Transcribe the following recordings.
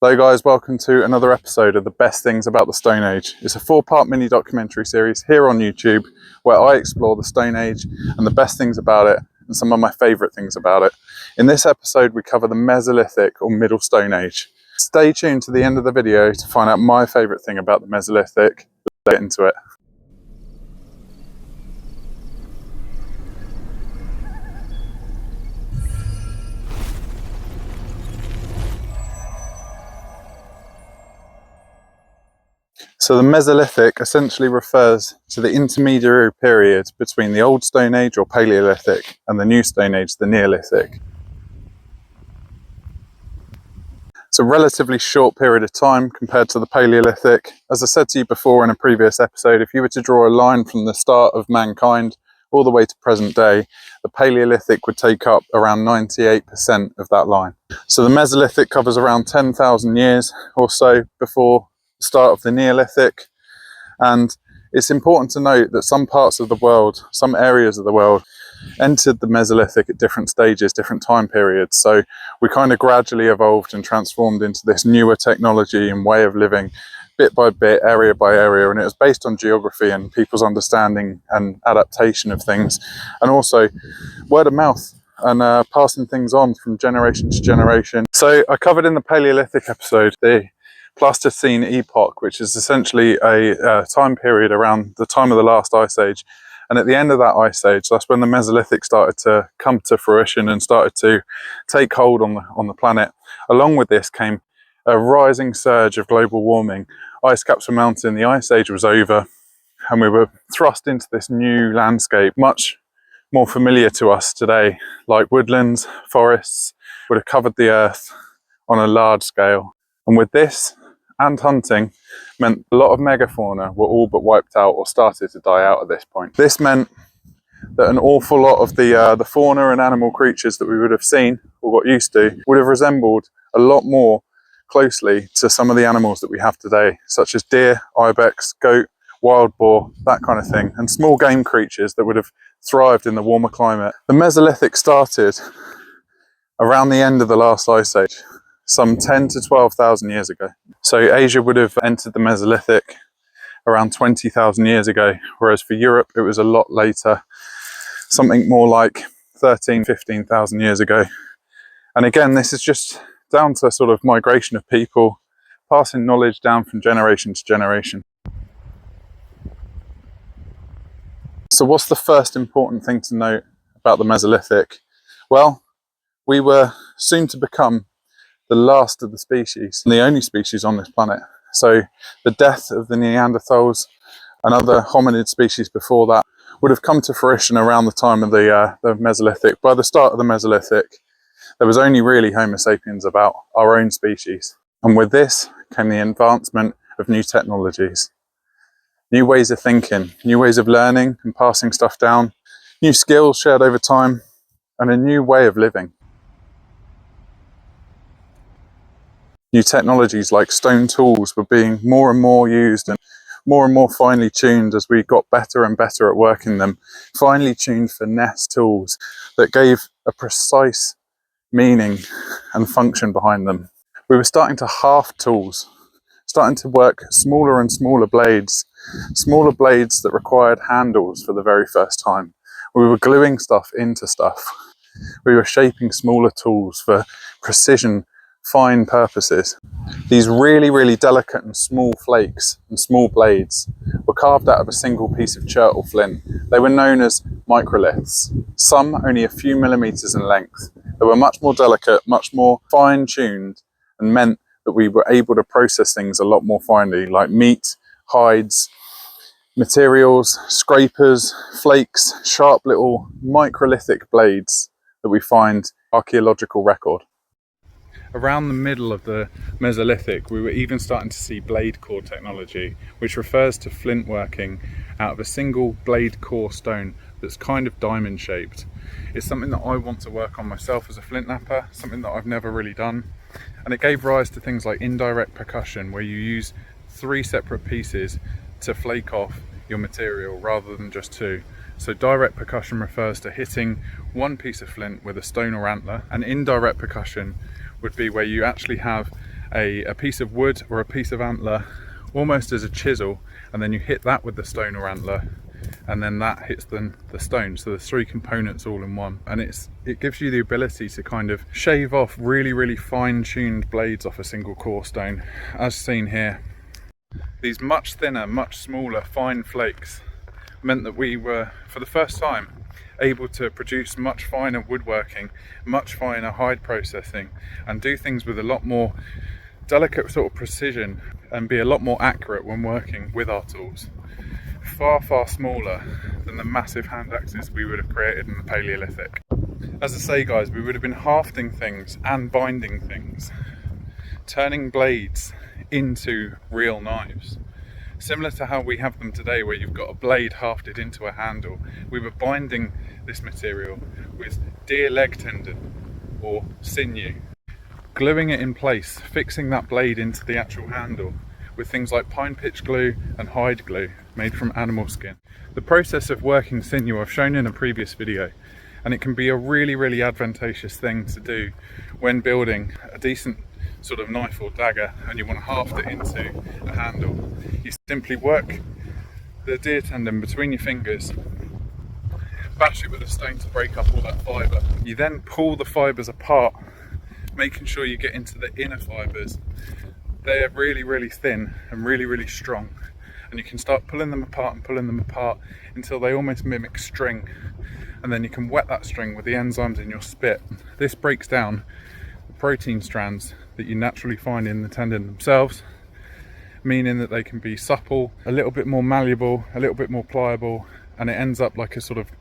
Hello guys, welcome to another episode of the best things about the Stone Age. It's a 4-part mini documentary series here on YouTube where I explore the Stone Age and the best things about it and some of my favourite things about it. In this episode we cover the Mesolithic or Middle Stone Age. Stay tuned to the end of the video to find out my favourite thing about the Mesolithic. Let's get into it. So the Mesolithic essentially refers to the intermediary period between the Old Stone Age or Paleolithic and the New Stone Age, the Neolithic. It's a relatively short period of time compared to the Paleolithic. As I said to you before in a previous episode, if you were to draw a line from the start of mankind all the way to present day, the Paleolithic would take up around 98% of that line. So the Mesolithic covers around 10,000 years or so before start of the Neolithic, and it's important to note that some parts of the world, some areas of the world entered the Mesolithic at different stages, different time periods. So we kind of gradually evolved and transformed into this newer technology and way of living bit by bit, area by area, and it was based on geography and people's understanding and adaptation of things, and also word of mouth and passing things on from generation to generation. So I covered in the Paleolithic episode the Pleistocene epoch, which is essentially a time period around the time of the last ice age, and at the end of that ice age, that's when the Mesolithic started to come to fruition and started to take hold on the planet. Along with this came a rising surge of global warming. Ice caps were melting, the ice age was over, and we were thrust into this new landscape, much more familiar to us today, like woodlands, forests would have covered the earth on a large scale. And with this and hunting meant a lot of megafauna were all but wiped out or started to die out at this point. This meant that an awful lot of the fauna and animal creatures that we would have seen or got used to would have resembled a lot more closely to some of the animals that we have today, such as deer, ibex, goat, wild boar, that kind of thing, and small game creatures that would have thrived in the warmer climate. The Mesolithic started around the end of the last ice age, some 10 to 12,000 years ago. So Asia would have entered the Mesolithic around 20,000 years ago, whereas for Europe it was a lot later, something more like 13, 15,000 years ago. And again, this is just down to sort of migration of people, passing knowledge down from generation to generation. So what's the first important thing to note about the Mesolithic? Well, we were soon to become the last of the species, the only species on this planet. So the death of the Neanderthals and other hominid species before that would have come to fruition around the time of the Mesolithic. By the start of the Mesolithic, there was only really Homo sapiens about, our own species. And with this came the advancement of new technologies, new ways of thinking, new ways of learning and passing stuff down, new skills shared over time, and a new way of living. New technologies like stone tools were being more and more used and more finely tuned as we got better and better at working them. Finely tuned finesse tools that gave a precise meaning and function behind them. We were starting to half tools, starting to work smaller and smaller blades that required handles for the very first time. We were gluing stuff into stuff. We were shaping smaller tools for precision, fine purposes. These really delicate and small flakes and small blades were carved out of a single piece of chert or flint. They were known as microliths, some only a few millimeters in length. They were much more delicate, much more fine-tuned, and meant that we were able to process things a lot more finely, like meat, hides, materials, scrapers, flakes, sharp little microlithic blades that we find archaeological record. Around the middle of the Mesolithic, we were even starting to see blade core technology, which refers to flint working out of a single blade core stone that's kind of diamond shaped. It's something that I want to work on myself as a flint knapper, something that I've never really done. And it gave rise to things like indirect percussion, where you use 3 separate pieces to flake off your material rather than just 2. So direct percussion refers to hitting one piece of flint with a stone or antler, and indirect percussion would be where you actually have a piece of wood or a piece of antler almost as a chisel, and then you hit that with the stone or antler, and then that hits the stone. So there's three components all in one, and it gives you the ability to kind of shave off really fine-tuned blades off a single core stone, as seen here. These much thinner, much smaller, fine flakes meant that we were, for the first time, able to produce much finer woodworking, much finer hide processing, and do things with a lot more delicate sort of precision and be a lot more accurate when working with our tools. Far smaller than the massive hand axes we would have created in the Paleolithic. As I say, guys, we would have been hafting things and binding things, turning blades into real knives. Similar to how we have them today, where you've got a blade hafted into a handle, we were binding this material with deer leg tendon or sinew, gluing it in place, fixing that blade into the actual handle with things like pine pitch glue and hide glue made from animal skin. The process of working sinew I've shown in a previous video, and it can be a really advantageous thing to do when building a decent sort of knife or dagger and you want to haft it into a handle. You simply work the deer tendon between your fingers, bash it with a stone to break up all that fibre. You then pull the fibres apart, making sure you get into the inner fibres. They are really thin and really strong, and you can start pulling them apart until they almost mimic string, and then you can wet that string with the enzymes in your spit. This breaks down the protein strands that you naturally find in the tendon themselves, meaning that they can be supple, a little bit more malleable, a little bit more pliable, and it ends up like a sort of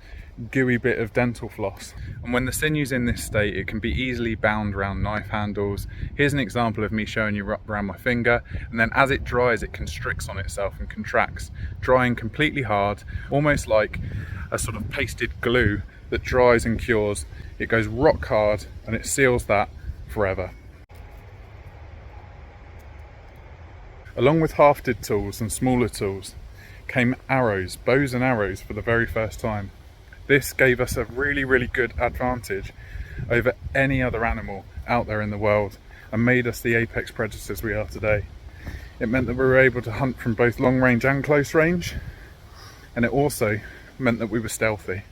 gooey bit of dental floss. And when the sinew's in this state, it can be easily bound around knife handles. Here's an example of me showing you around my finger, and then as it dries, it constricts on itself and contracts, drying completely hard, almost like a sort of pasted glue that dries and cures. It goes rock hard and it seals that forever. Along with hafted tools and smaller tools came arrows, bows and arrows for the very first time. This gave us a really good advantage over any other animal out there in the world and made us the apex predators we are today. It meant that we were able to hunt from both long range and close range, and it also meant that we were stealthy.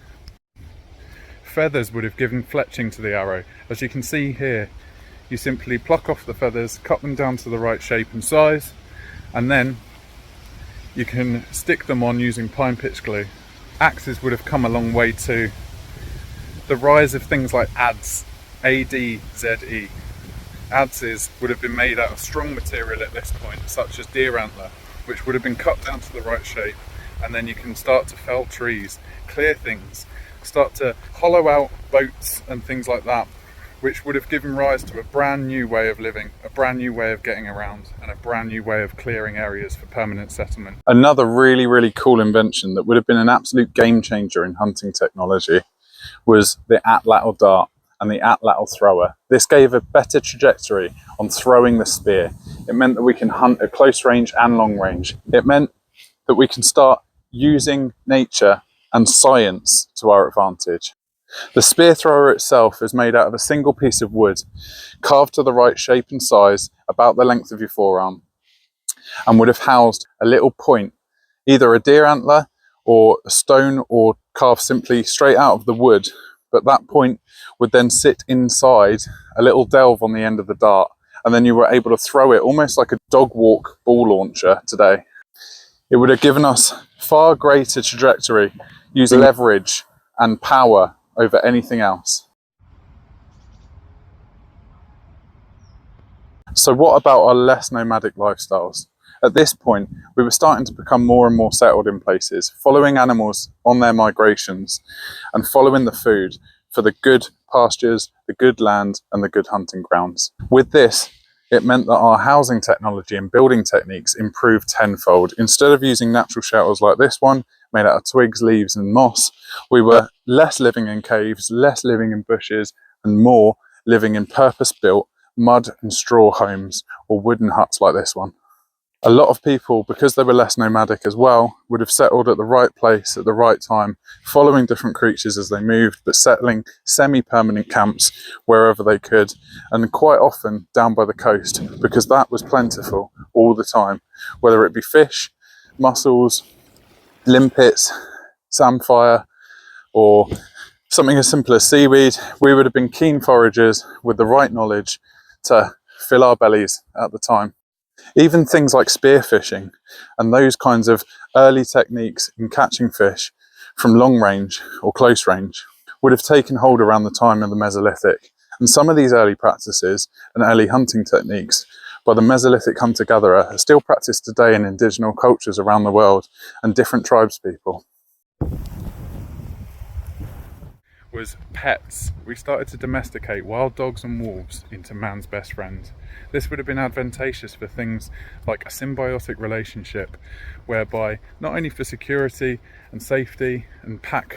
Feathers would have given fletching to the arrow. As you can see here, you simply pluck off the feathers, cut them down to the right shape and size, and then you can stick them on using pine pitch glue. Axes would have come a long way too. The rise of things like adze, A-D-Z-E. Adzes would have been made out of strong material at this point, such as deer antler, which would have been cut down to the right shape, and then you can start to fell trees, clear things, start to hollow out boats and things like that, which would have given rise to a brand new way of living, a brand new way of getting around, and a brand new way of clearing areas for permanent settlement. Another really cool invention that would have been an absolute game changer in hunting technology was the atlatl dart and the atlatl thrower. This gave a better trajectory on throwing the spear. It meant that we can hunt at close range and long range. It meant that we can start using nature and science to our advantage. The spear thrower itself is made out of a single piece of wood, carved to the right shape and size, about the length of your forearm, and would have housed a little point, either a deer antler or a stone, or carved simply straight out of the wood, but that point would then sit inside a little delve on the end of the dart, and then you were able to throw it almost like a dog walk ball launcher today. It would have given us far greater trajectory using leverage and power over anything else. So what about our less nomadic lifestyles? At this point, we were starting to become more and more settled in places, following animals on their migrations and following the food for the good pastures, the good land and the good hunting grounds. With this, it meant that our housing technology and building techniques improved tenfold. Instead of using natural shelters like this one, made out of twigs, leaves and moss, we were less living in caves, less living in bushes, and more living in purpose-built mud and straw homes or wooden huts like this one. A lot of people, because they were less nomadic as well, would have settled at the right place at the right time, following different creatures as they moved, but settling semi-permanent camps wherever they could, and quite often down by the coast, because that was plentiful all the time, whether it be fish, mussels, limpets, samphire, or something as simple as seaweed. We would have been keen foragers with the right knowledge to fill our bellies at the time. Even things like spearfishing and those kinds of early techniques in catching fish from long range or close range would have taken hold around the time of the Mesolithic. And some of these early practices and early hunting techniques by the Mesolithic hunter-gatherer are still practiced today in indigenous cultures around the world and different tribespeople. Was pets. We started to domesticate wild dogs and wolves into man's best friend. This would have been advantageous for things like a symbiotic relationship, whereby not only for security and safety and pack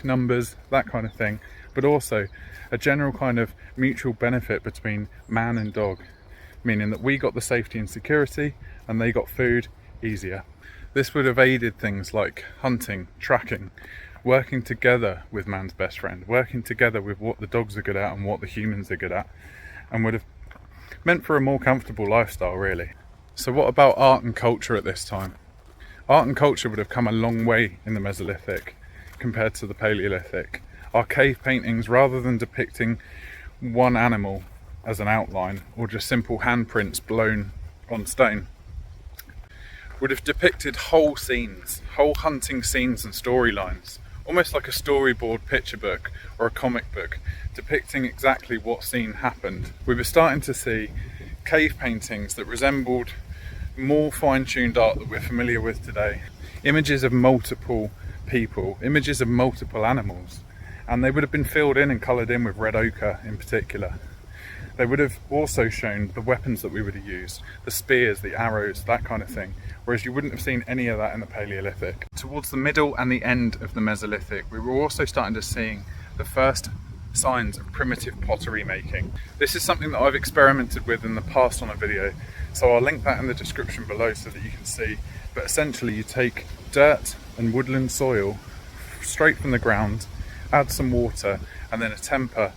numbers, that kind of thing, but also a general kind of mutual benefit between man and dog, meaning that we got the safety and security and they got food easier. This would have aided things like hunting, tracking, working together with man's best friend, working together with what the dogs are good at and what the humans are good at, and would have meant for a more comfortable lifestyle, really. So what about art and culture at this time? Art and culture would have come a long way in the Mesolithic compared to the Paleolithic. Our cave paintings, rather than depicting one animal as an outline or just simple handprints blown on stone, would have depicted whole scenes, whole hunting scenes and storylines, almost like a storyboard picture book or a comic book, depicting exactly what scene happened. We were starting to see cave paintings that resembled more fine-tuned art that we're familiar with today. Images of multiple people, images of multiple animals, and they would have been filled in and coloured in with red ochre in particular. They would have also shown the weapons that we would have used, the spears, the arrows, that kind of thing, whereas you wouldn't have seen any of that in the Paleolithic. Towards the middle and the end of the Mesolithic, we were also starting to see the first signs of primitive pottery making. This is something that I've experimented with in the past on a video, so I'll link that in the description below so that you can see. But essentially you take dirt and woodland soil straight from the ground, add some water and then a temper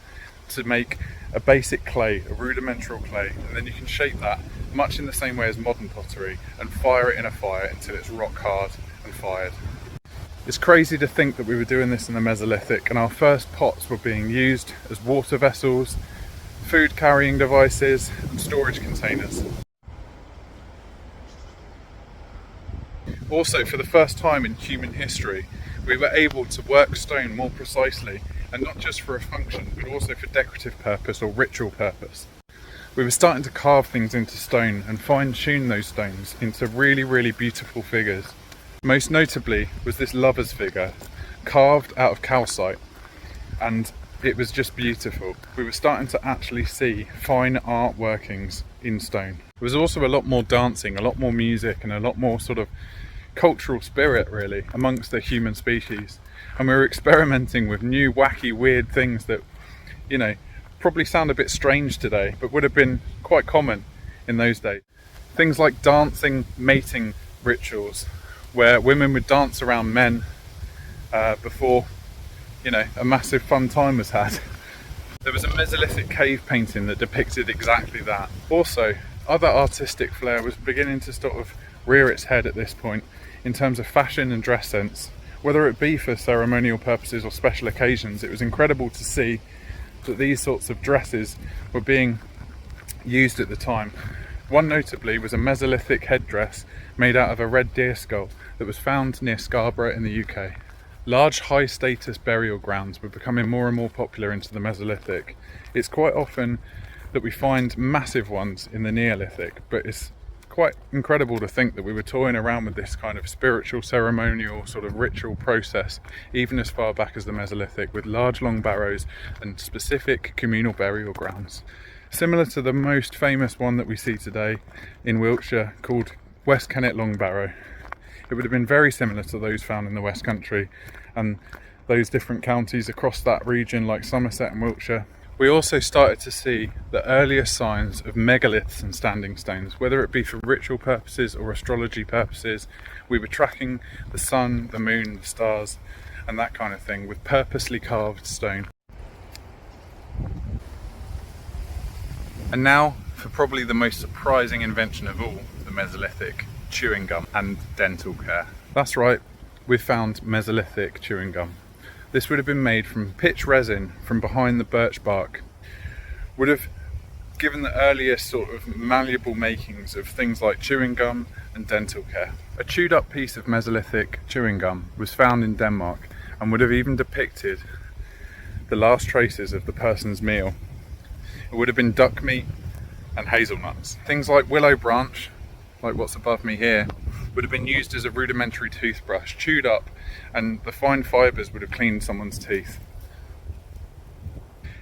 to make a basic clay, a rudimentary clay, and then you can shape that much in the same way as modern pottery and fire it in a fire until it's rock hard and fired. It's crazy to think that we were doing this in the Mesolithic and our first pots were being used as water vessels, food carrying devices and storage containers. Also, for the first time in human history, we were able to work stone more precisely, and not just for a function, but also for decorative purpose or ritual purpose. We were starting to carve things into stone and fine-tune those stones into really, really beautiful figures. Most notably was this lover's figure, carved out of calcite, and it was just beautiful. We were starting to actually see fine art workings in stone. There was also a lot more dancing, a lot more music, and a lot more sort of cultural spirit really amongst the human species, and we were experimenting with new wacky weird things that, you know, probably sound a bit strange today but would have been quite common in those days. Things like dancing mating rituals where women would dance around men before, you know, a massive fun time was had. There was a Mesolithic cave painting that depicted exactly that. Also, other artistic flair was beginning to sort of rear its head at this point in terms of fashion and dress sense. Whether it be for ceremonial purposes or special occasions, it was incredible to see that these sorts of dresses were being used at the time. One notably was a Mesolithic headdress made out of a red deer skull that was found near Scarborough in the UK. Large high status burial grounds were becoming more and more popular into the Mesolithic. It's quite often that we find massive ones in the Neolithic, but it's quite incredible to think that we were toying around with this kind of spiritual, ceremonial, sort of ritual process even as far back as the Mesolithic, with large long barrows and specific communal burial grounds. Similar to the most famous one that we see today in Wiltshire called West Kennet Long Barrow. It would have been very similar to those found in the West Country and those different counties across that region like Somerset and Wiltshire. We also started to see the earliest signs of megaliths and standing stones, whether it be for ritual purposes or astrology purposes. We were tracking the sun, the moon, the stars, and that kind of thing with purposely carved stone. And now for probably the most surprising invention of all, the Mesolithic, chewing gum and dental care. That's right, we've found Mesolithic chewing gum. This would have been made from pitch resin from behind the birch bark, would have given the earliest sort of malleable makings of things like chewing gum and dental care. A chewed up piece of Mesolithic chewing gum was found in Denmark and would have even depicted the last traces of the person's meal. It would have been duck meat and hazelnuts. Things like willow branch, like what's above me here, would have been used as a rudimentary toothbrush, chewed up, and the fine fibres would have cleaned someone's teeth.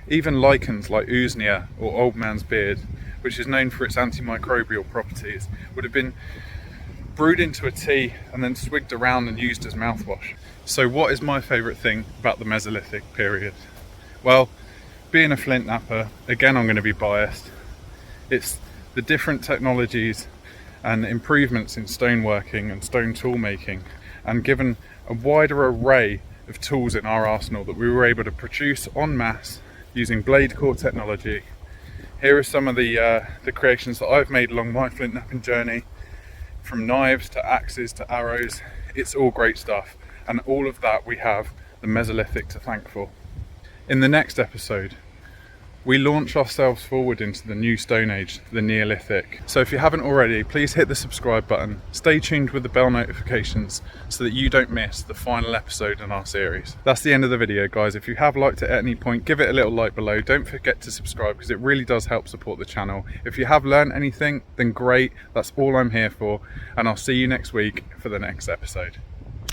Even lichens like usnea or old man's beard, which is known for its antimicrobial properties, would have been brewed into a tea and then swigged around and used as mouthwash. So what is my favourite thing about the Mesolithic period? Well, being a flint knapper, again I'm going to be biased. It's the different technologies and improvements in stoneworking and stone tool making, and given a wider array of tools in our arsenal that we were able to produce en masse using blade core technology. Here are some of the creations that I've made along my flint knapping journey, from knives to axes to arrows. It's all great stuff, and all of that we have the Mesolithic to thank for. In the next episode, we launch ourselves forward into the new Stone Age, the Neolithic. So if you haven't already, please hit the subscribe button. Stay tuned with the bell notifications so that you don't miss the final episode in our series. That's the end of the video, guys. If you have liked it at any point, give it a little like below. Don't forget to subscribe because it really does help support the channel. If you have learned anything, then great. That's all I'm here for. And I'll see you next week for the next episode.